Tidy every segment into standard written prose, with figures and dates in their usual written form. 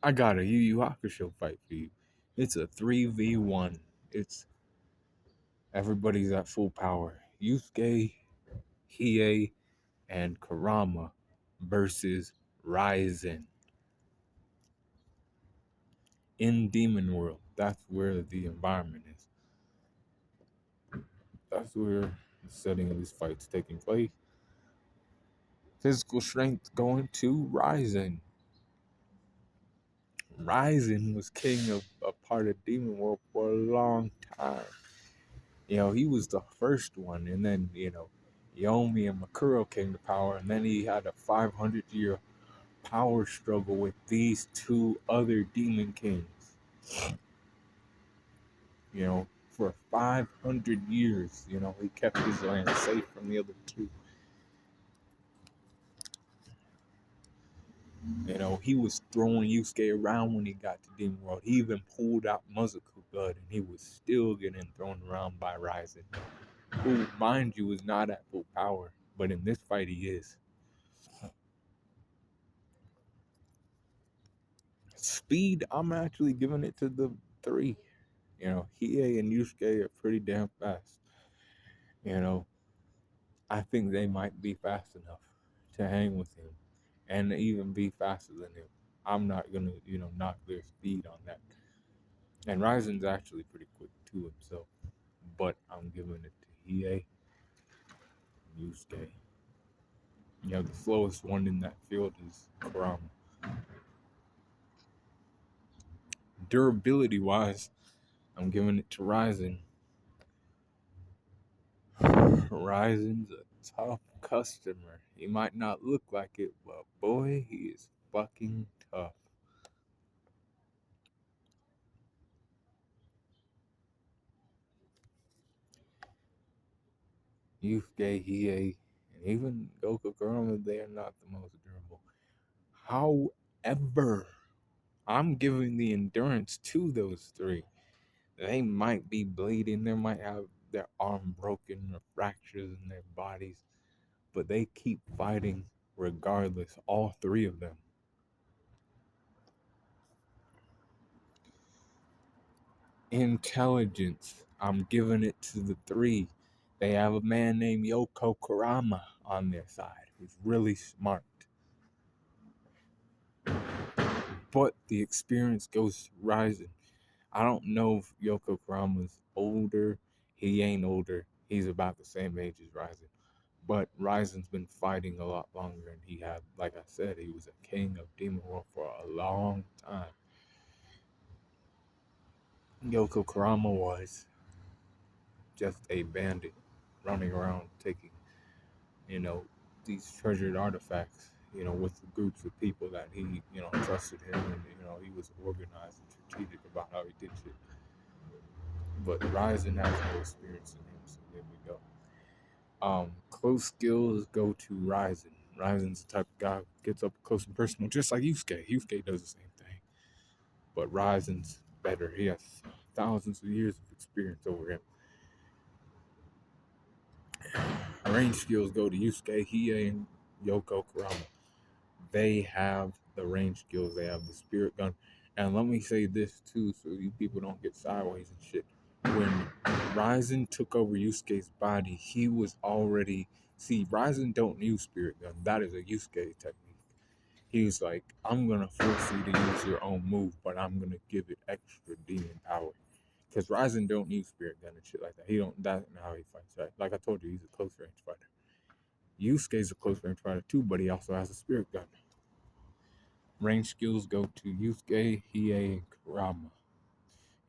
I got a Yu Yu Hakusho fight for you. It's a 3v1. It's everybody's at full power. Yusuke, Hiei, and Kurama versus Raizen in Demon World. That's where the environment is. That's where the setting of this fight's taking place. Physical strength going to Raizen. Raizen was king of a part of Demon World for a long time. He was the first one, and then, Yomi and Makuro came to power, and then he had a 500-year power struggle with these two other demon kings. For 500 years, he kept his land safe from the other two. He was throwing Yusuke around when he got to Demon World. He even pulled out Muzoku blood, and he was still getting thrown around by Raizen, who, mind you, is not at full power, but in this fight he is. Speed, I'm actually giving it to the three. Hiei and Yusuke are pretty damn fast. I think they might be fast enough to hang with him and even be faster than him. I'm not gonna, knock their speed on that. And Ryzen's actually pretty quick too himself. But I'm giving it to Hiei and Yusuke. The slowest one in that field is Kurama. Durability wise, I'm giving it to Raizen. Raizen's a tough customer. He might not look like it, but boy, he is fucking tough. Yusuke, Hiei, and even Goku Kurama, they are not the most durable. However, I'm giving the endurance to those three. They might be bleeding, they might have their arm broken or fractures in their bodies, but they keep fighting regardless, all three of them. Intelligence, I'm giving it to the three. They have a man named Yoko Kurama on their side who's really smart. But the experience goes rising. I don't know if Yoko Kurama's older. He ain't older. He's about the same age as Raizen. But Raizen's been fighting a lot longer, and he had, like I said, he was a king of Demon World for a long time. Yoko Kurama was just a bandit running around taking, these treasured artifacts, with groups of people that he, trusted him, and, he was organized and strategic about how he did shit. But Raizen has no experience in him, so there we go. Close skills go to Raizen. Raizen's the type of guy who gets up close and personal, just like Yusuke. Yusuke does the same thing. But Raizen's better. He has thousands of years of experience over him. Range skills go to Yusuke, Hiei, and Yoko Kurama. They have the range skills. They have the spirit gun. And let me say this too, so you people don't get sideways and shit. When Raizen took over Yusuke's body, he was already... See, Raizen don't use spirit gun. That is a Yusuke technique. He was like, I'm going to force you to use your own move, but I'm going to give it extra demon power. Because Raizen don't use spirit gun and shit like that. That's not how he fights, right? Like I told you, he's a close range fighter. Yusuke's a close range fighter too, but he also has a spirit gun. Range skills go to Yusuke, Hiei, and Kurama.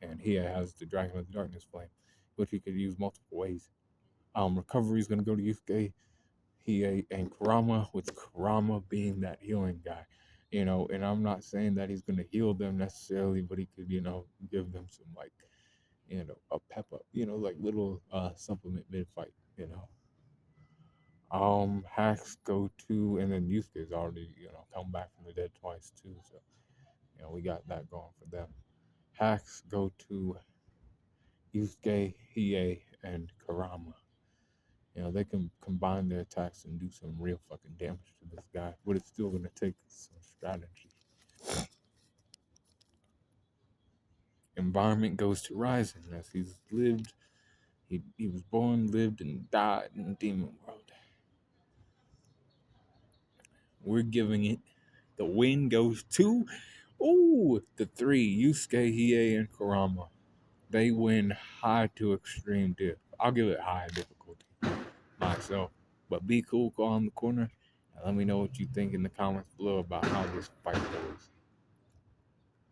And Hiei has the Dragon of the Darkness Flame, which he could use multiple ways. Recovery is going to go to Yusuke, Hiei, and Kurama, with Kurama being that healing guy. And I'm not saying that he's going to heal them necessarily, but he could, give them some, like, a pep up, like little supplement mid-fight, Hacks go to, and then Yusuke's already, come back from the dead twice too, so, we got that going for them. Hacks go to Yusuke, Hiei, and Kurama. They can combine their attacks and do some real fucking damage to this guy, but it's still going to take some strategy. Environment goes to Raizen as he's lived. He was born, lived, and died in the demon world. We're giving it. The win goes to, the three, Yusuke, Hiei, and Kurama. They win high to extreme diff. I'll give it high difficulty myself. But be cool, call in the corner, and let me know what you think in the comments below about how this fight goes.